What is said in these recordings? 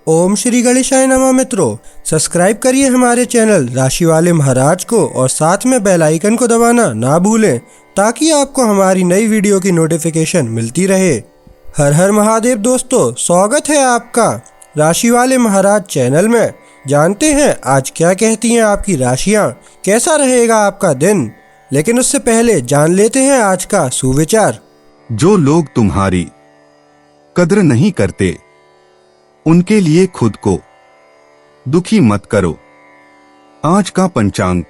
ओम श्री गणेशाय नमः। मित्रों, सब्सक्राइब करिए हमारे चैनल राशि वाले महाराज को और साथ में बेल आइकन को दबाना ना भूलें ताकि आपको हमारी नई वीडियो की नोटिफिकेशन मिलती रहे। हर हर महादेव दोस्तों, स्वागत है आपका राशि वाले महाराज चैनल में। जानते हैं आज क्या कहती हैं आपकी राशियां, कैसा रहेगा आपका दिन। लेकिन उससे पहले जान लेते हैं आज का सुविचार। जो लोग तुम्हारी कद्र नहीं करते उनके लिए खुद को दुखी मत करो। आज का पंचांग,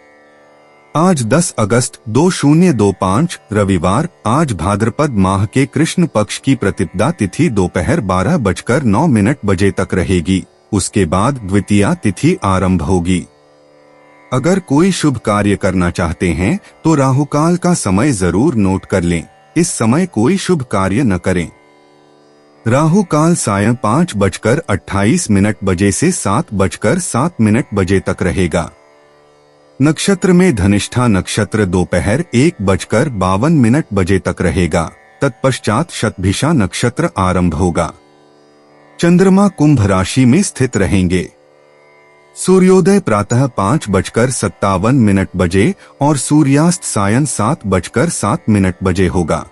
आज 10 अगस्त 2025 रविवार। आज भाद्रपद माह के कृष्ण पक्ष की प्रतिपदा तिथि दोपहर 12:09 तक रहेगी। उसके बाद द्वितीया तिथि आरंभ होगी। अगर कोई शुभ कार्य करना चाहते हैं तो राहुकाल का समय जरूर नोट कर लें। इस समय कोई शुभ कार्य न करें। राहु काल सायं 5:28 से 7:07 तक रहेगा। नक्षत्र में धनिष्ठा नक्षत्र दोपहर 1:52 तक रहेगा। तत्पश्चात शतभिषा नक्षत्र आरंभ होगा। चंद्रमा कुंभ राशि में स्थित रहेंगे। सूर्योदय प्रातः 5:57 और सूर्यास्त सायं 7:07 होगा।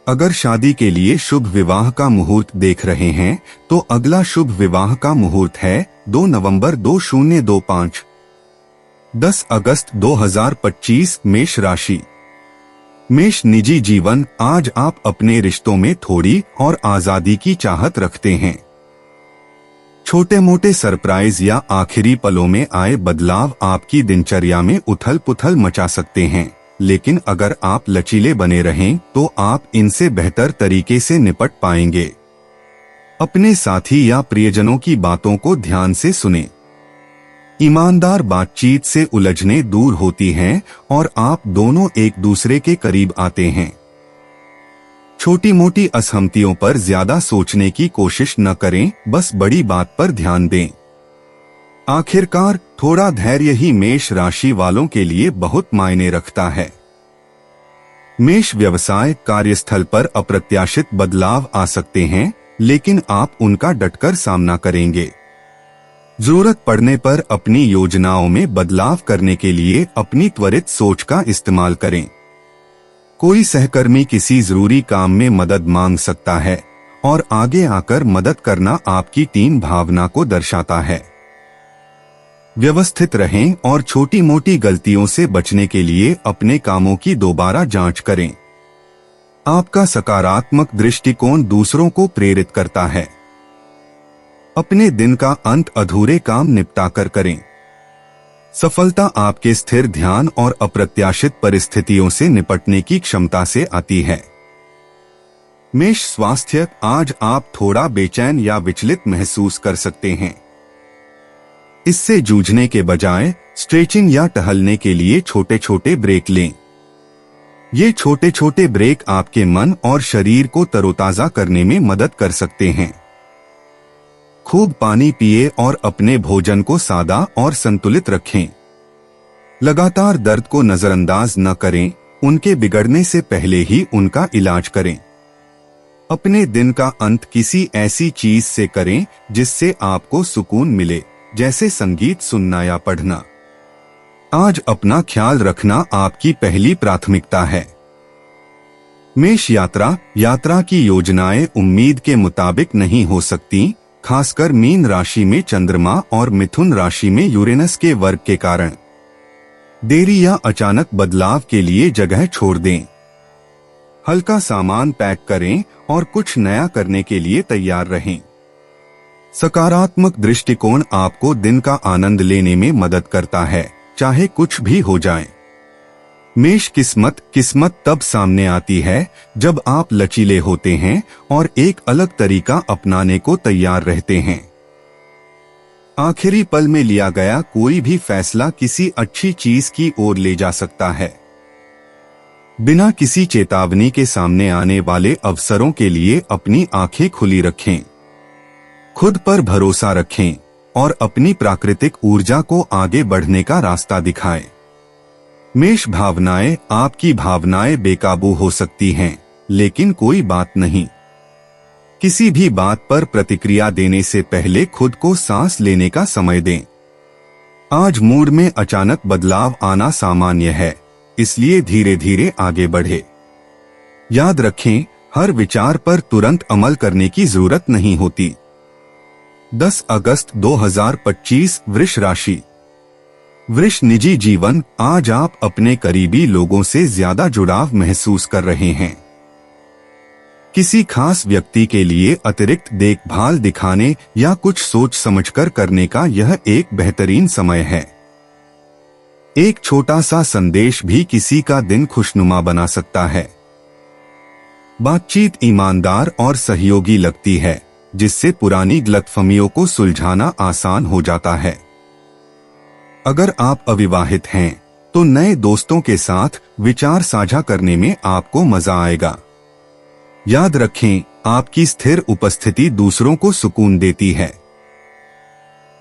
अगर शादी के लिए शुभ विवाह का मुहूर्त देख रहे हैं तो अगला शुभ विवाह का मुहूर्त है 2 नवंबर 2025। 10 अगस्त 2025 मेष राशि। मेष निजी जीवन, आज आप अपने रिश्तों में थोड़ी और आजादी की चाहत रखते हैं। छोटे मोटे सरप्राइज या आखिरी पलों में आए बदलाव आपकी दिनचर्या में उथल पुथल मचा सकते हैं। लेकिन अगर आप लचीले बने रहें तो आप इनसे बेहतर तरीके से निपट पाएंगे। अपने साथी या प्रियजनों की बातों को ध्यान से सुनें। ईमानदार बातचीत से उलझनें दूर होती हैं और आप दोनों एक दूसरे के करीब आते हैं। छोटी मोटी असहमतियों पर ज्यादा सोचने की कोशिश न करें, बस बड़ी बात पर ध्यान दें। आखिरकार थोड़ा धैर्य ही मेष राशि वालों के लिए बहुत मायने रखता है। मेष व्यवसाय, कार्यस्थल पर अप्रत्याशित बदलाव आ सकते हैं, लेकिन आप उनका डटकर सामना करेंगे। जरूरत पड़ने पर अपनी योजनाओं में बदलाव करने के लिए अपनी त्वरित सोच का इस्तेमाल करें। कोई सहकर्मी किसी जरूरी काम में मदद मांग सकता है और आगे आकर मदद करना आपकी टीम भावना को दर्शाता है। व्यवस्थित रहें और छोटी मोटी गलतियों से बचने के लिए अपने कामों की दोबारा जांच करें। आपका सकारात्मक दृष्टिकोण दूसरों को प्रेरित करता है। अपने दिन का अंत अधूरे काम निपटाकर करें। सफलता आपके स्थिर ध्यान और अप्रत्याशित परिस्थितियों से निपटने की क्षमता से आती है। मेष स्वास्थ्य, आज आप थोड़ा बेचैन या विचलित महसूस कर सकते हैं। इससे जूझने के बजाय स्ट्रेचिंग या टहलने के लिए छोटे छोटे ब्रेक लें। ये छोटे छोटे ब्रेक आपके मन और शरीर को तरोताजा करने में मदद कर सकते हैं। खूब पानी पिए और अपने भोजन को सादा और संतुलित रखें। लगातार दर्द को नजरअंदाज न करें, उनके बिगड़ने से पहले ही उनका इलाज करें। अपने दिन का अंत किसी ऐसी चीज से करें जिससे आपको सुकून मिले, जैसे संगीत सुनना या पढ़ना। आज अपना ख्याल रखना आपकी पहली प्राथमिकता है। मेष यात्रा की योजनाएं उम्मीद के मुताबिक नहीं हो सकती, खासकर मीन राशि में चंद्रमा और मिथुन राशि में यूरेनस के वर्ग के कारण। देरी या अचानक बदलाव के लिए जगह छोड़ दें। हल्का सामान पैक करें और कुछ नया करने के लिए तैयार रहें। सकारात्मक दृष्टिकोण आपको दिन का आनंद लेने में मदद करता है, चाहे कुछ भी हो जाए। मेष किस्मत तब सामने आती है जब आप लचीले होते हैं और एक अलग तरीका अपनाने को तैयार रहते हैं। आखिरी पल में लिया गया कोई भी फैसला किसी अच्छी चीज की ओर ले जा सकता है। बिना किसी चेतावनी के सामने आने वाले अवसरों के लिए अपनी आंखें खुली रखें। खुद पर भरोसा रखें और अपनी प्राकृतिक ऊर्जा को आगे बढ़ने का रास्ता दिखाएं। मेष भावनाएं, आपकी भावनाएं बेकाबू हो सकती हैं, लेकिन कोई बात नहीं। किसी भी बात पर प्रतिक्रिया देने से पहले खुद को सांस लेने का समय दें। आज मूड में अचानक बदलाव आना सामान्य है, इसलिए धीरे धीरे आगे बढ़े। याद रखें, हर विचार पर तुरंत अमल करने की जरूरत नहीं होती। 10 अगस्त 2025 वृष राशि। वृष निजी जीवन। आज आप अपने करीबी लोगों से ज्यादा जुड़ाव महसूस कर रहे हैं। किसी खास व्यक्ति के लिए अतिरिक्त देखभाल दिखाने या कुछ सोच समझकर करने का यह एक बेहतरीन समय है। एक छोटा सा संदेश भी किसी का दिन खुशनुमा बना सकता है। बातचीत ईमानदार और सहयोगी लगती है, जिससे पुरानी गलतफहमियों को सुलझाना आसान हो जाता है। अगर आप अविवाहित हैं, तो नए दोस्तों के साथ विचार साझा करने में आपको मजा आएगा। याद रखें, आपकी स्थिर उपस्थिति दूसरों को सुकून देती है।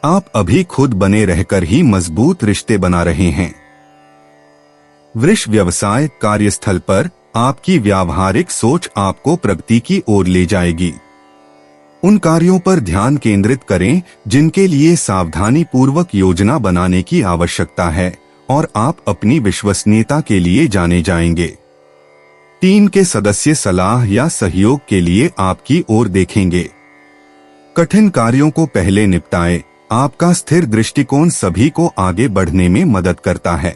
आप अभी खुद बने रहकर ही मजबूत रिश्ते बना रहे हैं। वृष व्यवसाय। कार्यस्थल पर आपकी व्यावहारिक सोच आपको प्रगति की ओर ले जाएगी। उन कार्यों पर ध्यान केंद्रित करें जिनके लिए सावधानी पूर्वक योजना बनाने की आवश्यकता है, और आप अपनी विश्वसनीयता के लिए जाने जाएंगे। टीम के सदस्य सलाह या सहयोग के लिए आपकी ओर देखेंगे। कठिन कार्यों को पहले निपटाएं। आपका स्थिर दृष्टिकोण सभी को आगे बढ़ने में मदद करता है।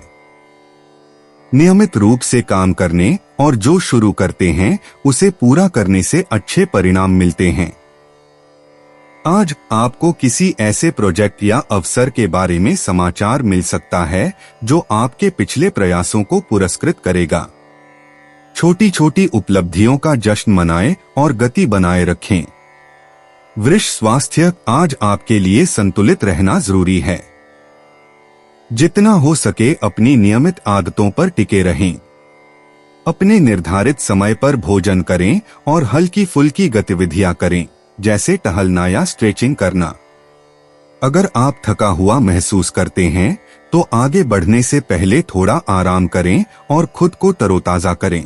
नियमित रूप से काम करने और जो शुरू करते हैं उसे पूरा करने से अच्छे परिणाम मिलते हैं। आज आपको किसी ऐसे प्रोजेक्ट या अवसर के बारे में समाचार मिल सकता है जो आपके पिछले प्रयासों को पुरस्कृत करेगा। छोटी छोटी उपलब्धियों का जश्न मनाएं और गति बनाए रखें। वृष स्वास्थ्य। आज आपके लिए संतुलित रहना जरूरी है। जितना हो सके अपनी नियमित आदतों पर टिके रहें। अपने निर्धारित समय पर भोजन करें और हल्की फुल्की गतिविधियां करें, जैसे टहलना या स्ट्रेचिंग करना। अगर आप थका हुआ महसूस करते हैं, तो आगे बढ़ने से पहले थोड़ा आराम करें और खुद को तरोताजा करें।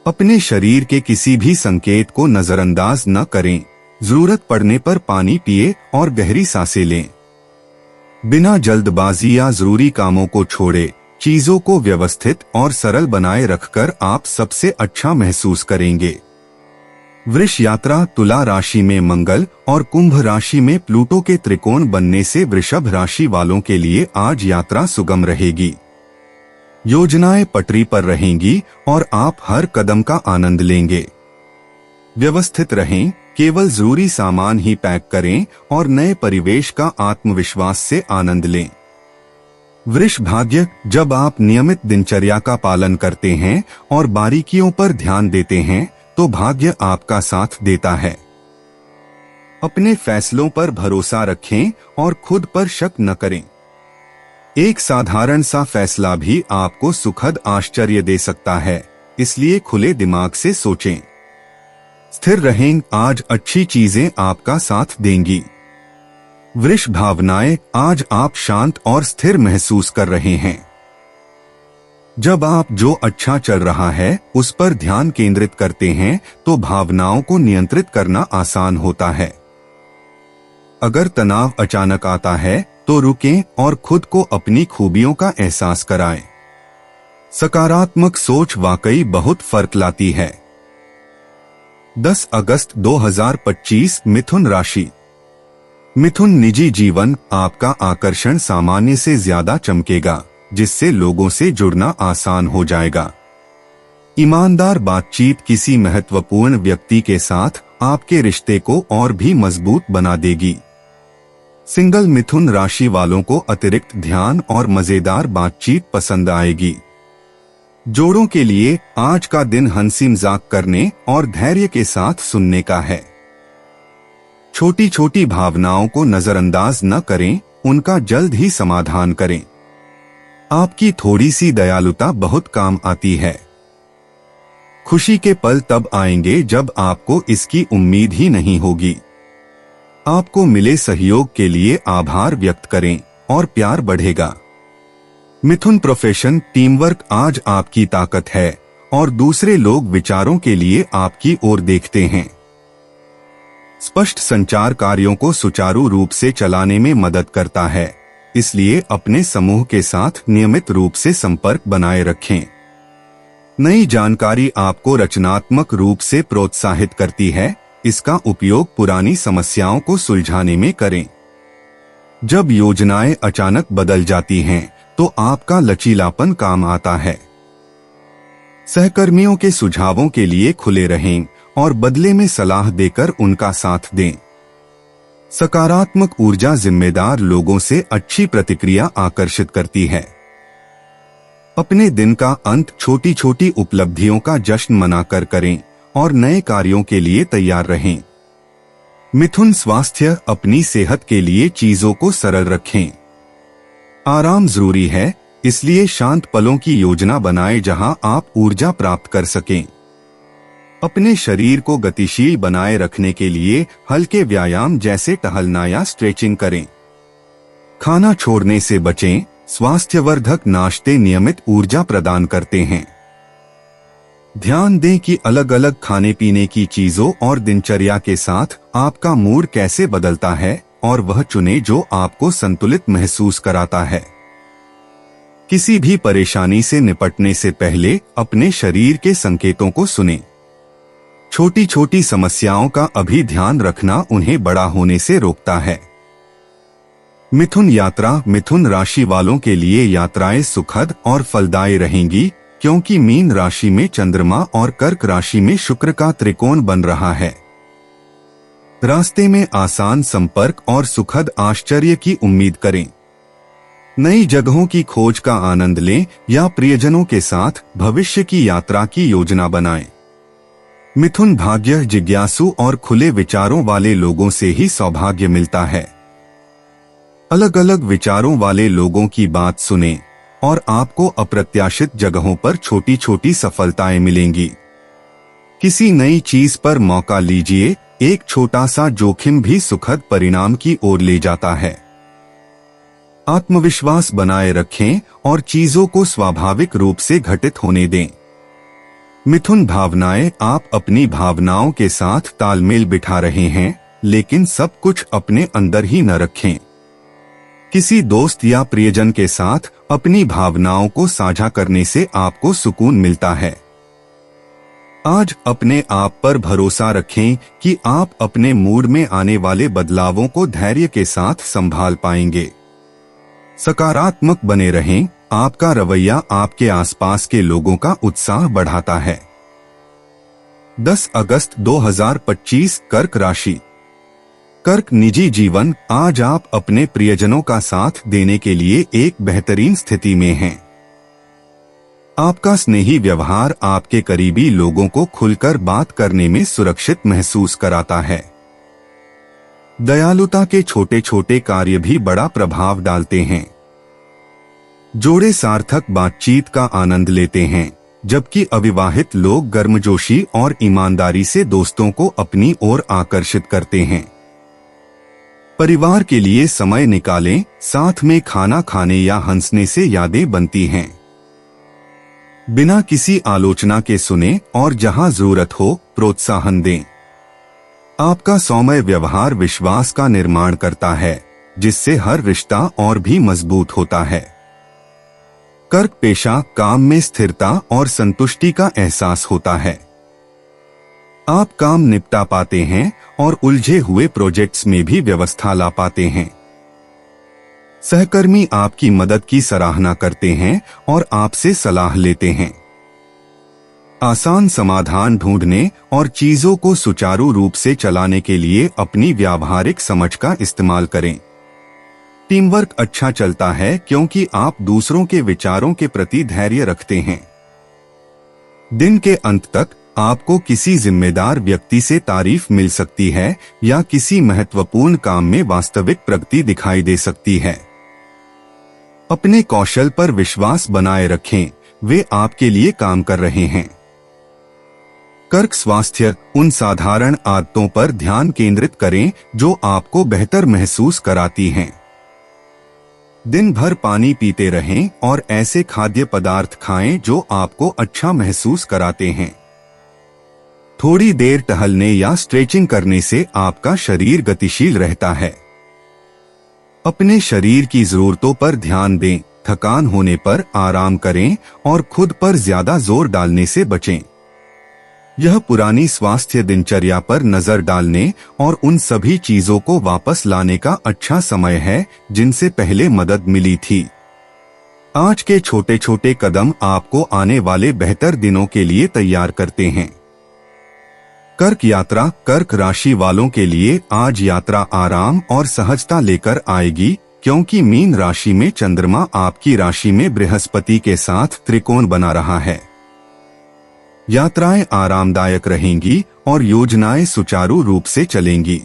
अपने शरीर के किसी भी संकेत को नजरअंदाज न करें। जरूरत पड़ने पर पानी पिए और गहरी सांसें लें। बिना जल्दबाजी या जरूरी कामों को छोड़े चीजों को व्यवस्थित और सरल बनाए रखकर आप सबसे अच्छा महसूस करेंगे। वृष यात्रा। तुला राशि में मंगल और कुंभ राशि में प्लूटो के त्रिकोण बनने से वृषभ राशि वालों के लिए आज यात्रा सुगम रहेगी। योजनाएं पटरी पर रहेंगी और आप हर कदम का आनंद लेंगे। व्यवस्थित रहें, केवल जरूरी सामान ही पैक करें और नए परिवेश का आत्मविश्वास से आनंद लें। वृष भाग्य। जब आप नियमित दिनचर्या का पालन करते हैं और बारीकियों पर ध्यान देते हैं, तो भाग्य आपका साथ देता है। अपने फैसलों पर भरोसा रखें और खुद पर शक न करें। एक साधारण सा फैसला भी आपको सुखद आश्चर्य दे सकता है, इसलिए खुले दिमाग से सोचें। स्थिर रहें। आज अच्छी चीजें आपका साथ देंगी। वृष भावनाएं। आज आप शांत और स्थिर महसूस कर रहे हैं। जब आप जो अच्छा चल रहा है उस पर ध्यान केंद्रित करते हैं, तो भावनाओं को नियंत्रित करना आसान होता है। अगर तनाव अचानक आता है, तो रुकें और खुद को अपनी खूबियों का एहसास कराएं। सकारात्मक सोच वाकई बहुत फर्क लाती है। 10 अगस्त 2025 मिथुन राशि। मिथुन निजी जीवन। आपका आकर्षण सामान्य से ज्यादा चमकेगा, जिससे लोगों से जुड़ना आसान हो जाएगा। ईमानदार बातचीत किसी महत्वपूर्ण व्यक्ति के साथ आपके रिश्ते को और भी मजबूत बना देगी। सिंगल मिथुन राशि वालों को अतिरिक्त ध्यान और मजेदार बातचीत पसंद आएगी। जोड़ों के लिए आज का दिन हंसी मजाक करने और धैर्य के साथ सुनने का है। छोटी छोटी भावनाओं को नजरअंदाज न करें, उनका जल्द ही समाधान करें। आपकी थोड़ी सी दयालुता बहुत काम आती है। खुशी के पल तब आएंगे जब आपको इसकी उम्मीद ही नहीं होगी। आपको मिले सहयोग के लिए आभार व्यक्त करें और प्यार बढ़ेगा। मिथुन प्रोफेशन। टीम वर्क आज आपकी ताकत है और दूसरे लोग विचारों के लिए आपकी ओर देखते हैं। स्पष्ट संचार कार्यों को सुचारू रूप से चलाने में मदद करता है, इसलिए अपने समूह के साथ नियमित रूप से संपर्क बनाए रखें। नई जानकारी आपको रचनात्मक रूप से प्रोत्साहित करती है, इसका उपयोग पुरानी समस्याओं को सुलझाने में करें। जब योजनाएं अचानक बदल जाती हैं, तो आपका लचीलापन काम आता है। सहकर्मियों के सुझावों के लिए खुले रहें और बदले में सलाह देकर उनका साथ दें। सकारात्मक ऊर्जा जिम्मेदार लोगों से अच्छी प्रतिक्रिया आकर्षित करती है। अपने दिन का अंत छोटी छोटी उपलब्धियों का जश्न मनाकर करें और नए कार्यों के लिए तैयार रहें। मिथुन स्वास्थ्य, अपनी सेहत के लिए चीजों को सरल रखें। आराम जरूरी है, इसलिए शांत पलों की योजना बनाएं जहां आप ऊर्जा प्राप्त कर सकें। अपने शरीर को गतिशील बनाए रखने के लिए हल्के व्यायाम जैसे टहलना या स्ट्रेचिंग करें। खाना छोड़ने से बचें, स्वास्थ्यवर्धक नाश्ते नियमित ऊर्जा प्रदान करते हैं। ध्यान दें कि अलग अलग खाने पीने की चीजों और दिनचर्या के साथ आपका मूड कैसे बदलता है और वह चुनें जो आपको संतुलित महसूस कराता है। किसी भी परेशानी से निपटने से पहले अपने शरीर के संकेतों को सुनें। छोटी छोटी समस्याओं का अभी ध्यान रखना उन्हें बड़ा होने से रोकता है। मिथुन यात्रा, मिथुन राशि वालों के लिए यात्राएं सुखद और फलदायी रहेंगी, क्योंकि मीन राशि में चंद्रमा और कर्क राशि में शुक्र का त्रिकोण बन रहा है। रास्ते में आसान संपर्क और सुखद आश्चर्य की उम्मीद करें। नई जगहों की खोज का आनंद लें या प्रियजनों के साथ भविष्य की यात्रा की योजना बनाएं। मिथुन भाग्य, जिज्ञासु और खुले विचारों वाले लोगों से ही सौभाग्य मिलता है। अलग अलग विचारों वाले लोगों की बात सुनें और आपको अप्रत्याशित जगहों पर छोटी छोटी सफलताएं मिलेंगी। किसी नई चीज पर मौका लीजिए, एक छोटा सा जोखिम भी सुखद परिणाम की ओर ले जाता है। आत्मविश्वास बनाए रखें और चीजों को स्वाभाविक रूप से घटित होने दें। मिथुन भावनाएं, आप अपनी भावनाओं के साथ तालमेल बिठा रहे हैं, लेकिन सब कुछ अपने अंदर ही न रखें। किसी दोस्त या प्रियजन के साथ अपनी भावनाओं को साझा करने से आपको सुकून मिलता है। आज अपने आप पर भरोसा रखें कि आप अपने मूड में आने वाले बदलावों को धैर्य के साथ संभाल पाएंगे। सकारात्मक बने रहें, आपका रवैया आपके आसपास के लोगों का उत्साह बढ़ाता है। 10 अगस्त 2025, कर्क राशि। कर्क निजी जीवन, आज आप अपने प्रियजनों का साथ देने के लिए एक बेहतरीन स्थिति में हैं। आपका स्नेही व्यवहार आपके करीबी लोगों को खुलकर बात करने में सुरक्षित महसूस कराता है। दयालुता के छोटे छोटे कार्य भी बड़ा प्रभाव डालते हैं। जोड़े सार्थक बातचीत का आनंद लेते हैं, जबकि अविवाहित लोग गर्मजोशी और ईमानदारी से दोस्तों को अपनी ओर आकर्षित करते हैं। परिवार के लिए समय निकालें, साथ में खाना खाने या हंसने से यादें बनती हैं। बिना किसी आलोचना के सुनें और जहां जरूरत हो प्रोत्साहन दें। आपका सौम्य व्यवहार विश्वास का निर्माण करता है, जिससे हर रिश्ता और भी मजबूत होता है। कर्क पेशा, काम में स्थिरता और संतुष्टि का एहसास होता है। आप काम निपटा पाते हैं और उलझे हुए प्रोजेक्ट्स में भी व्यवस्था ला पाते हैं। सहकर्मी आपकी मदद की सराहना करते हैं और आपसे सलाह लेते हैं। आसान समाधान ढूंढने और चीजों को सुचारू रूप से चलाने के लिए अपनी व्यावहारिक समझ का इस्तेमाल करें। टीम वर्क अच्छा चलता है क्योंकि आप दूसरों के विचारों के प्रति धैर्य रखते हैं। दिन के अंत तक आपको किसी जिम्मेदार व्यक्ति से तारीफ मिल सकती है या किसी महत्वपूर्ण काम में वास्तविक प्रगति दिखाई दे सकती है। अपने कौशल पर विश्वास बनाए रखें, वे आपके लिए काम कर रहे हैं। कर्क स्वास्थ्य, उन साधारण आदतों पर ध्यान केंद्रित करें जो आपको बेहतर महसूस कराती हैं। दिन भर पानी पीते रहें और ऐसे खाद्य पदार्थ खाएं जो आपको अच्छा महसूस कराते हैं। थोड़ी देर टहलने या स्ट्रेचिंग करने से आपका शरीर गतिशील रहता है। अपने शरीर की जरूरतों पर ध्यान दें, थकान होने पर आराम करें और खुद पर ज्यादा जोर डालने से बचें। यह पुरानी स्वास्थ्य दिनचर्या पर नजर डालने और उन सभी चीजों को वापस लाने का अच्छा समय है जिनसे पहले मदद मिली थी। आज के छोटे छोटे कदम आपको आने वाले बेहतर दिनों के लिए तैयार करते हैं। कर्क यात्रा। कर्क राशि वालों के लिए आज यात्रा आराम और सहजता लेकर आएगी, क्योंकि मीन राशि में चंद्रमा आपकी राशि में बृहस्पति के साथ त्रिकोण बना रहा है। यात्राएं आरामदायक रहेंगी और योजनाएं सुचारू रूप से चलेंगी।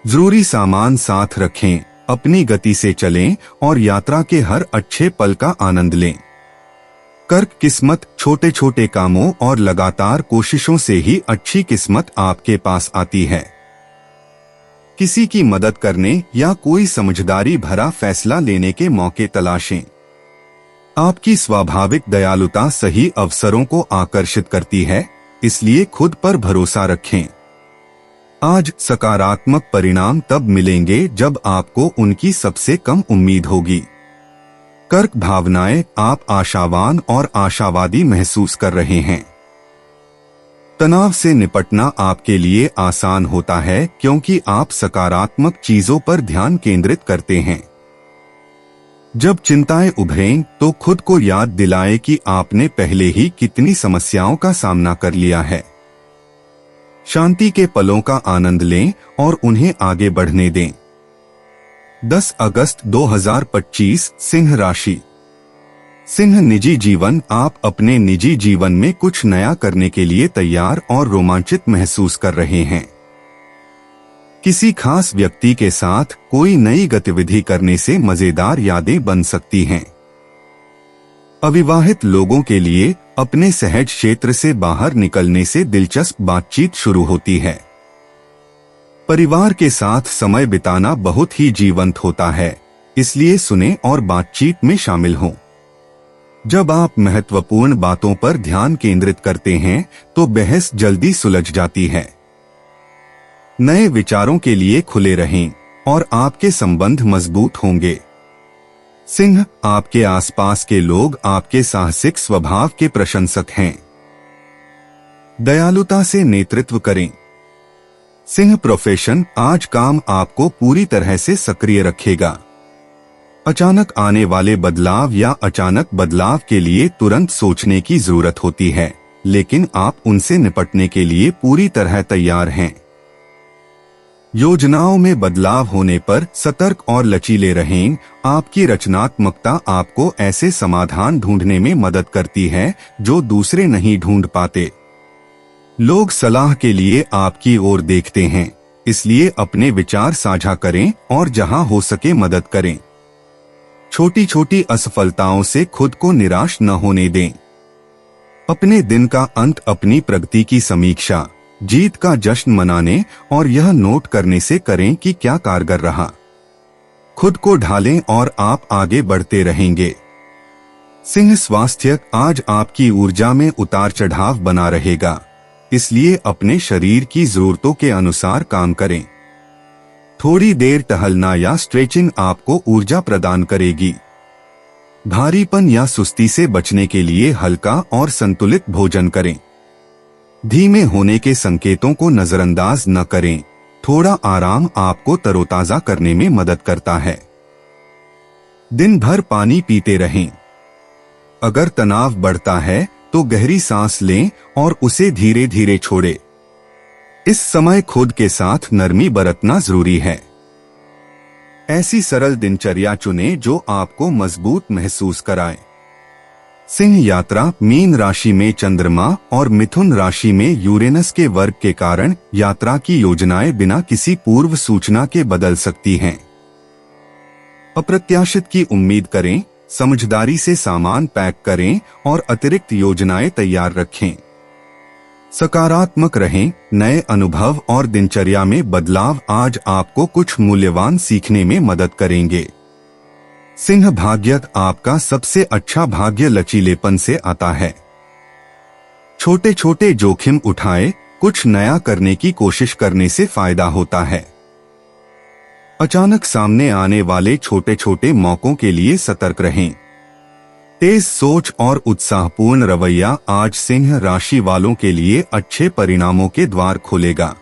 जरूरी सामान साथ रखें, अपनी गति से चलें और यात्रा के हर अच्छे पल का आनंद लें। कर्क किस्मत। छोटे छोटे कामों और लगातार कोशिशों से ही अच्छी किस्मत आपके पास आती है। किसी की मदद करने या कोई समझदारी भरा फैसला लेने के मौके तलाशें। आपकी स्वाभाविक दयालुता सही अवसरों को आकर्षित करती है, इसलिए खुद पर भरोसा रखें। आज सकारात्मक परिणाम तब मिलेंगे जब आपको उनकी सबसे कम उम्मीद होगी। कर्क भावनाएं। आप आशावान और आशावादी महसूस कर रहे हैं। तनाव से निपटना आपके लिए आसान होता है, क्योंकि आप सकारात्मक चीजों पर ध्यान केंद्रित करते हैं। जब चिंताएं उभरें तो खुद को याद दिलाएं कि आपने पहले ही कितनी समस्याओं का सामना कर लिया है। शांति के पलों का आनंद लें और उन्हें आगे बढ़ने दें। 10 अगस्त 2025 सिंह राशि। सिंह निजी जीवन। आप अपने निजी जीवन में कुछ नया करने के लिए तैयार और रोमांचित महसूस कर रहे हैं। किसी खास व्यक्ति के साथ कोई नई गतिविधि करने से मजेदार यादें बन सकती हैं। अविवाहित लोगों के लिए अपने सहज क्षेत्र से बाहर निकलने से दिलचस्प बातचीत शुरू होती है। परिवार के साथ समय बिताना बहुत ही जीवंत होता है, इसलिए सुने और बातचीत में शामिल हों। जब आप महत्वपूर्ण बातों पर ध्यान केंद्रित करते हैं तो बहस जल्दी सुलझ जाती है। नए विचारों के लिए खुले रहें और आपके संबंध मजबूत होंगे। सिंह। आपके आसपास के लोग आपके साहसिक स्वभाव के प्रशंसक हैं। दयालुता से नेतृत्व करें। सिंह प्रोफेशन। आज काम आपको पूरी तरह से सक्रिय रखेगा। अचानक आने वाले बदलाव या अचानक बदलाव के लिए तुरंत सोचने की जरूरत होती है, लेकिन आप उनसे निपटने के लिए पूरी तरह तैयार हैं। योजनाओं में बदलाव होने पर सतर्क और लचीले रहें। आपकी रचनात्मकता आपको ऐसे समाधान ढूंढने में मदद करती है जो दूसरे नहीं ढूंढ पाते। लोग सलाह के लिए आपकी ओर देखते हैं, इसलिए अपने विचार साझा करें और जहां हो सके मदद करें। छोटी छोटी असफलताओं से खुद को निराश न होने दें। अपने दिन का अंत अपनी प्रगति की समीक्षा, जीत का जश्न मनाने और यह नोट करने से करें कि क्या कारगर रहा। खुद को ढालें और आप आगे बढ़ते रहेंगे। सिंह स्वास्थ्य। आज आपकी ऊर्जा में उतार चढ़ाव बना रहेगा, इसलिए अपने शरीर की जरूरतों के अनुसार काम करें। थोड़ी देर टहलना या स्ट्रेचिंग आपको ऊर्जा प्रदान करेगी। भारीपन या सुस्ती से बचने के लिए हल्का और संतुलित भोजन करें। धीमे होने के संकेतों को नजरअंदाज न करें। थोड़ा आराम आपको तरोताजा करने में मदद करता है। दिन भर पानी पीते रहें। अगर तनाव बढ़ता है तो गहरी सांस लें और उसे धीरे धीरे छोड़ें। इस समय खुद के साथ नरमी बरतना जरूरी है। ऐसी सरल दिनचर्या चुनें जो आपको मजबूत महसूस कराए। सिंह यात्रा। मीन राशि में चंद्रमा और मिथुन राशि में यूरेनस के वर्ग के कारण यात्रा की योजनाएं बिना किसी पूर्व सूचना के बदल सकती हैं। अप्रत्याशित की उम्मीद करें, समझदारी से सामान पैक करें और अतिरिक्त योजनाएं तैयार रखें। सकारात्मक रहें। नए अनुभव और दिनचर्या में बदलाव आज आपको कुछ मूल्यवान सीखने में मदद करेंगे। सिंह भाग्य। आपका सबसे अच्छा भाग्य लचीलेपन से आता है। छोटे छोटे जोखिम उठाएं कुछ नया करने की कोशिश करने से फायदा होता है। अचानक सामने आने वाले छोटे छोटे मौकों के लिए सतर्क रहें। तेज सोच और उत्साहपूर्ण रवैया आज सिंह राशि वालों के लिए अच्छे परिणामों के द्वार खोलेगा।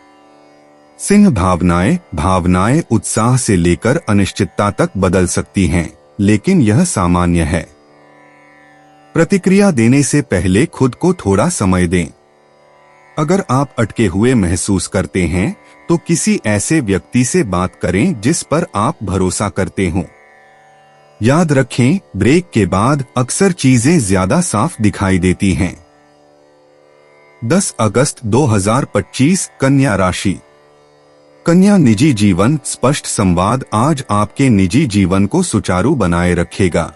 सिंह भावनाएं उत्साह से लेकर अनिश्चितता तक बदल सकती हैं, लेकिन यह सामान्य है। प्रतिक्रिया देने से पहले खुद को थोड़ा समय दें। अगर आप अटके हुए महसूस करते हैं तो किसी ऐसे व्यक्ति से बात करें जिस पर आप भरोसा करते हो। याद रखें, ब्रेक के बाद अक्सर चीजें ज्यादा साफ दिखाई देती हैं। 10 अगस्त 2025 कन्या राशि। कन्या निजी जीवन। स्पष्ट संवाद आज आपके निजी जीवन को सुचारू बनाए रखेगा।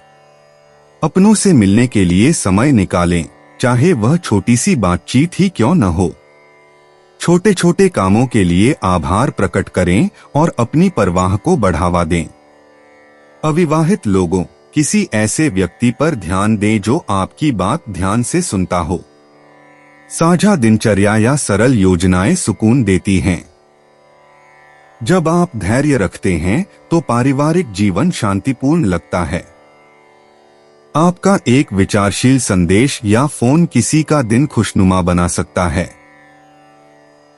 अपनों से मिलने के लिए समय निकालें, चाहे वह छोटी सी बातचीत ही क्यों न हो। छोटे छोटे कामों के लिए आभार प्रकट करें और अपनी परवाह को बढ़ावा दें। अविवाहित लोगों, किसी ऐसे व्यक्ति पर ध्यान दें जो आपकी बात ध्यान से सुनता हो। साझा दिनचर्या या सरल योजनाएं सुकून देती हैं। जब आप धैर्य रखते हैं तो पारिवारिक जीवन शांतिपूर्ण लगता है। आपका एक विचारशील संदेश या फोन किसी का दिन खुशनुमा बना सकता है।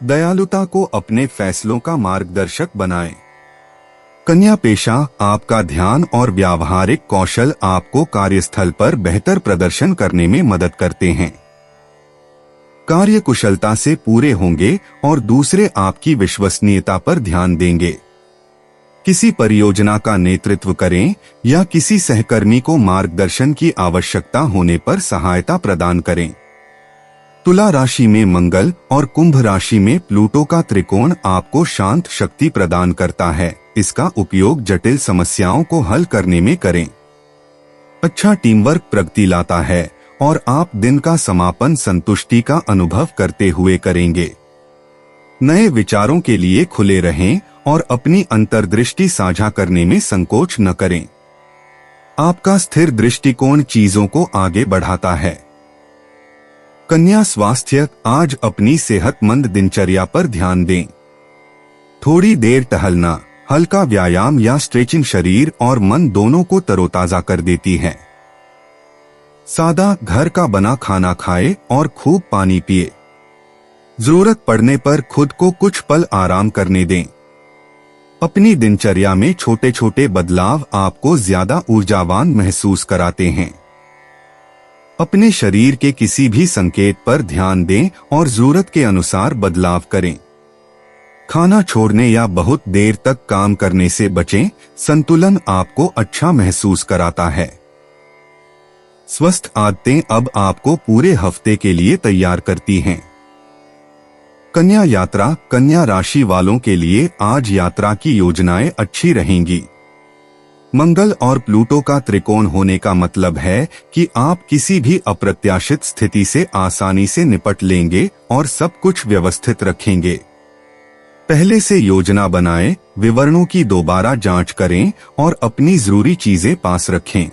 दयालुता को अपने फैसलों का मार्गदर्शक बनाएं। कन्या पेशा। आपका ध्यान और व्यावहारिक कौशल आपको कार्यस्थल पर बेहतर प्रदर्शन करने में मदद करते हैं। कार्य कुशलता से पूरे होंगे और दूसरे आपकी विश्वसनीयता पर ध्यान देंगे। किसी परियोजना का नेतृत्व करें या किसी सहकर्मी को मार्गदर्शन की आवश्यकता होने पर सहायता प्रदान करें। तुला राशि में मंगल और कुंभ राशि में प्लूटो का त्रिकोण आपको शांत शक्ति प्रदान करता है। इसका उपयोग जटिल समस्याओं को हल करने में करें। अच्छा टीम वर्क प्रगति लाता है और आप दिन का समापन संतुष्टि का अनुभव करते हुए करेंगे। नए विचारों के लिए खुले रहें और अपनी अंतर्दृष्टि साझा करने में संकोच न करें। आपका स्थिर दृष्टिकोण चीजों को आगे बढ़ाता है। कन्या स्वास्थ्य। आज अपनी सेहतमंद दिनचर्या पर ध्यान दें। थोड़ी देर टहलना, हल्का व्यायाम या स्ट्रेचिंग शरीर और मन दोनों को तरोताजा कर देती है। सादा घर का बना खाना खाएं और खूब पानी पिए। जरूरत पड़ने पर खुद को कुछ पल आराम करने दें। अपनी दिनचर्या में छोटे छोटे बदलाव आपको ज्यादा ऊर्जावान महसूस कराते हैं। अपने शरीर के किसी भी संकेत पर ध्यान दें और जरूरत के अनुसार बदलाव करें। खाना छोड़ने या बहुत देर तक काम करने से बचें। संतुलन आपको अच्छा महसूस कराता है। स्वस्थ आदतें अब आपको पूरे हफ्ते के लिए तैयार करती हैं। कन्या यात्रा। कन्या राशि वालों के लिए आज यात्रा की योजनाएं अच्छी रहेंगी। मंगल और प्लूटो का त्रिकोण होने का मतलब है कि आप किसी भी अप्रत्याशित स्थिति से आसानी से निपट लेंगे और सब कुछ व्यवस्थित रखेंगे। पहले से योजना बनाएं, विवरणों की दोबारा जांच करें और अपनी जरूरी चीजें पास रखें।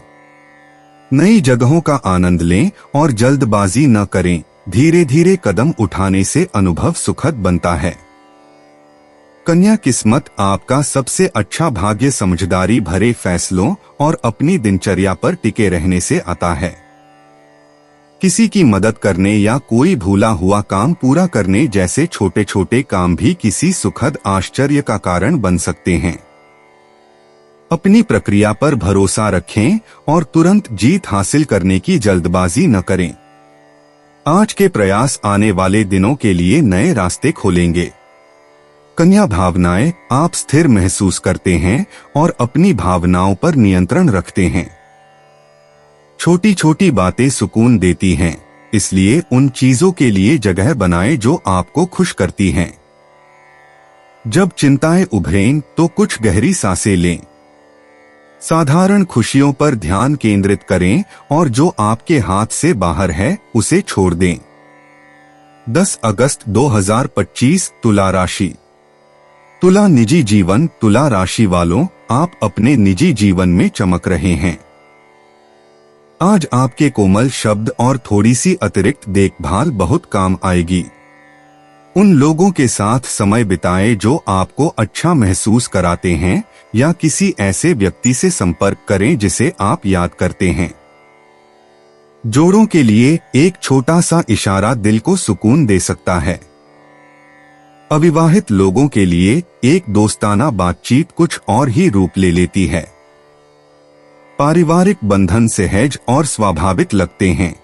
नई जगहों का आनंद लें और जल्दबाजी न करें। धीरे धीरे कदम उठाने से अनुभव सुखद बनता है। कन्या किस्मत। आपका सबसे अच्छा भाग्य समझदारी भरे फैसलों और अपनी दिनचर्या पर टिके रहने से आता है। किसी की मदद करने या कोई भूला हुआ काम पूरा करने जैसे छोटे छोटे काम भी किसी सुखद आश्चर्य का कारण बन सकते हैं। अपनी प्रक्रिया पर भरोसा रखें और तुरंत जीत हासिल करने की जल्दबाजी न करें। आज के प्रयास आने वाले दिनों के लिए नए रास्ते खोलेंगे। कन्या भावनाएं। आप स्थिर महसूस करते हैं और अपनी भावनाओं पर नियंत्रण रखते हैं। छोटी छोटी बातें सुकून देती हैं, इसलिए उन चीजों के लिए जगह बनाएं जो आपको खुश करती हैं। जब चिंताएं उभरें तो कुछ गहरी सांसें लें। साधारण खुशियों पर ध्यान केंद्रित करें और जो आपके हाथ से बाहर है उसे छोड़ दें। 10 अगस्त 2025 तुला राशि। तुला निजी जीवन। तुला राशि वालों, आप अपने निजी जीवन में चमक रहे हैं। आज आपके कोमल शब्द और थोड़ी सी अतिरिक्त देखभाल बहुत काम आएगी। उन लोगों के साथ समय बिताएं जो आपको अच्छा महसूस कराते हैं, या किसी ऐसे व्यक्ति से संपर्क करें जिसे आप याद करते हैं। जोड़ों के लिए एक छोटा सा इशारा दिल को सुकून दे सकता है। अविवाहित लोगों के लिए एक दोस्ताना बातचीत कुछ और ही रूप ले लेती है। पारिवारिक बंधन सहज और स्वाभाविक लगते हैं।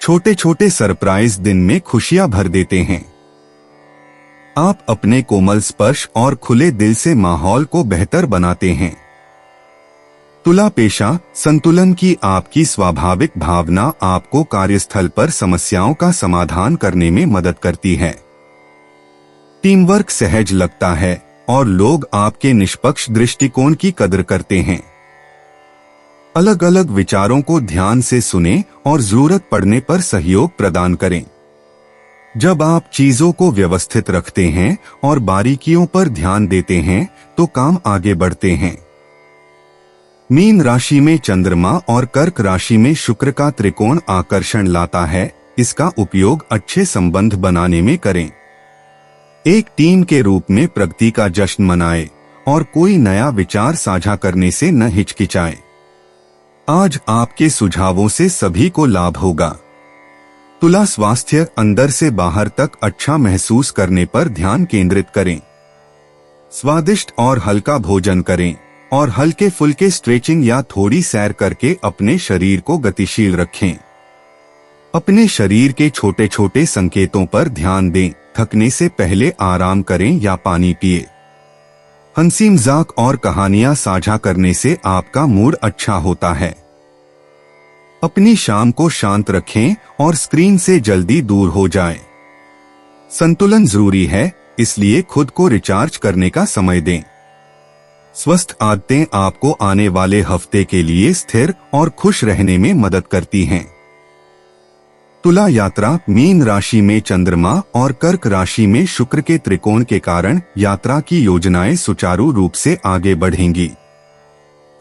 छोटे छोटे सरप्राइज दिन में खुशियां भर देते हैं। आप अपने कोमल स्पर्श और खुले दिल से माहौल को बेहतर बनाते हैं। तुला पेशा संतुलन की आपकी स्वाभाविक भावना आपको कार्यस्थल पर समस्याओं का समाधान करने में मदद करती है। टीम वर्क सहज लगता है और लोग आपके निष्पक्ष दृष्टिकोण की कदर करते हैं। अलग अलग विचारों को ध्यान से सुनें और जरूरत पड़ने पर सहयोग प्रदान करें। जब आप चीजों को व्यवस्थित रखते हैं और बारीकियों पर ध्यान देते हैं तो काम आगे बढ़ते हैं। मीन राशि में चंद्रमा और कर्क राशि में शुक्र का त्रिकोण आकर्षण लाता है। इसका उपयोग अच्छे संबंध बनाने में करें। एक टीम के रूप में प्रगति का जश्न मनाएं और कोई नया विचार साझा करने से न हिचकिचाएं। आज आपके सुझावों से सभी को लाभ होगा। तुला स्वास्थ्य अंदर से बाहर तक अच्छा महसूस करने पर ध्यान केंद्रित करें। स्वादिष्ट और हल्का भोजन करें और हल्के फुल्के स्ट्रेचिंग या थोड़ी सैर करके अपने शरीर को गतिशील रखें। अपने शरीर के छोटे छोटे संकेतों पर ध्यान दें। थकने से पहले आराम करें या पानी पिए। हंसी मजाक और कहानियां साझा करने से आपका मूड अच्छा होता है। अपनी शाम को शांत रखें और स्क्रीन से जल्दी दूर हो जाएं। संतुलन जरूरी है, इसलिए खुद को रिचार्ज करने का समय दें। स्वस्थ आदतें आपको आने वाले हफ्ते के लिए स्थिर और खुश रहने में मदद करती हैं। तुला यात्रा मीन राशि में चंद्रमा और कर्क राशि में शुक्र के त्रिकोण के कारण यात्रा की योजनाएं सुचारू रूप से आगे बढ़ेंगी।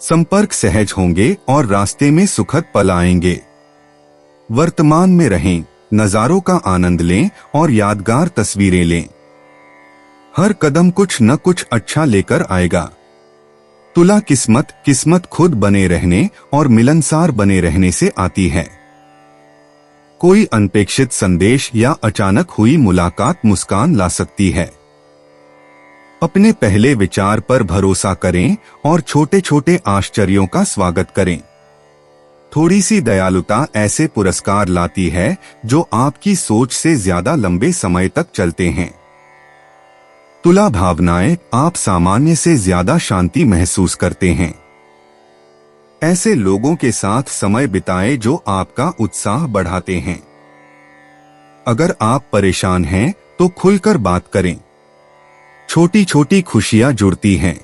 संपर्क सहज होंगे और रास्ते में सुखद पल आएंगे। वर्तमान में रहें, नजारों का आनंद लें और यादगार तस्वीरें लें। हर कदम कुछ न कुछ अच्छा लेकर आएगा। तुला किस्मत खुद बने रहने और मिलनसार बने रहने से आती है। कोई अनपेक्षित संदेश या अचानक हुई मुलाकात मुस्कान ला सकती है। अपने पहले विचार पर भरोसा करें और छोटे छोटे आश्चर्यों का स्वागत करें। थोड़ी सी दयालुता ऐसे पुरस्कार लाती है जो आपकी सोच से ज्यादा लंबे समय तक चलते हैं। तुला भावनाएं आप सामान्य से ज्यादा शांति महसूस करते हैं। ऐसे लोगों के साथ समय बिताएं जो आपका उत्साह बढ़ाते हैं। अगर आप परेशान हैं तो खुलकर बात करें। छोटी छोटी खुशियां जुड़ती हैं।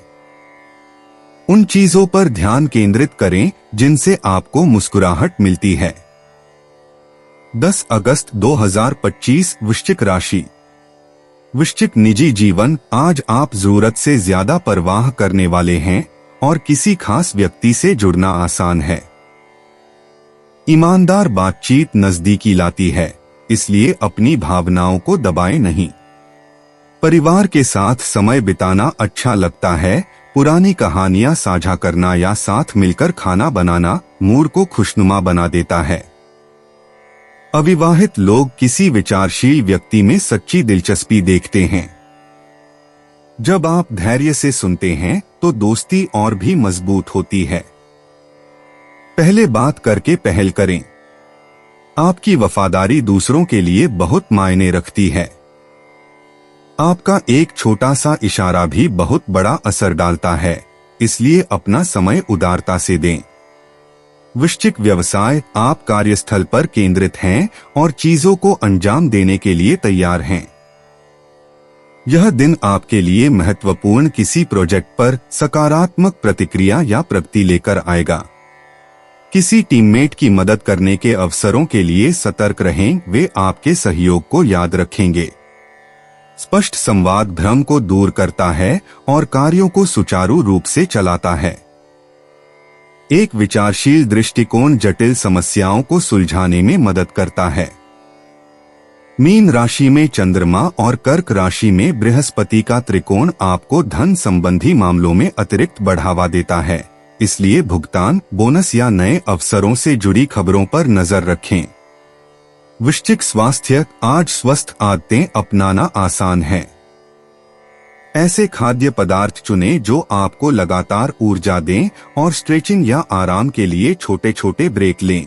उन चीजों पर ध्यान केंद्रित करें जिनसे आपको मुस्कुराहट मिलती है। 10 अगस्त 2025 वृश्चिक राशि। वृश्चिक निजी जीवन। आज आप जरूरत से ज्यादा परवाह करने वाले हैं और किसी खास व्यक्ति से जुड़ना आसान है। ईमानदार बातचीत नजदीकी लाती है, इसलिए अपनी भावनाओं को दबाएं नहीं। परिवार के साथ समय बिताना अच्छा लगता है। पुरानी कहानियां साझा करना या साथ मिलकर खाना बनाना मूड को खुशनुमा बना देता है। अविवाहित लोग किसी विचारशील व्यक्ति में सच्ची दिलचस्पी देखते हैं। जब आप धैर्य से सुनते हैं तो दोस्ती और भी मजबूत होती है। पहले बात करके पहल करें। आपकी वफादारी दूसरों के लिए बहुत मायने रखती है। आपका एक छोटा सा इशारा भी बहुत बड़ा असर डालता है, इसलिए अपना समय उदारता से दें। वृश्चिक व्यवसाय। आप कार्यस्थल पर केंद्रित हैं और चीजों को अंजाम देने के लिए तैयार हैं। यह दिन आपके लिए महत्वपूर्ण किसी प्रोजेक्ट पर सकारात्मक प्रतिक्रिया या प्रगति लेकर आएगा। किसी टीममेट की मदद करने के अवसरों के लिए सतर्क रहें, वे आपके सहयोग को याद रखेंगे। स्पष्ट संवाद भ्रम को दूर करता है और कार्यों को सुचारू रूप से चलाता है। एक विचारशील दृष्टिकोण जटिल समस्याओं को सुलझाने में मदद करता है। मीन राशि में चंद्रमा और कर्क राशि में बृहस्पति का त्रिकोण आपको धन संबंधी मामलों में अतिरिक्त बढ़ावा देता है, इसलिए भुगतान, बोनस या नए अवसरों से जुड़ी खबरों पर नजर रखें। वृश्चिक स्वास्थ्य, आज स्वस्थ आदतें अपनाना आसान है। ऐसे खाद्य पदार्थ चुनें जो आपको लगातार ऊर्जा दें और स्ट्रेचिंग या आराम के लिए छोटे छोटे ब्रेक लें।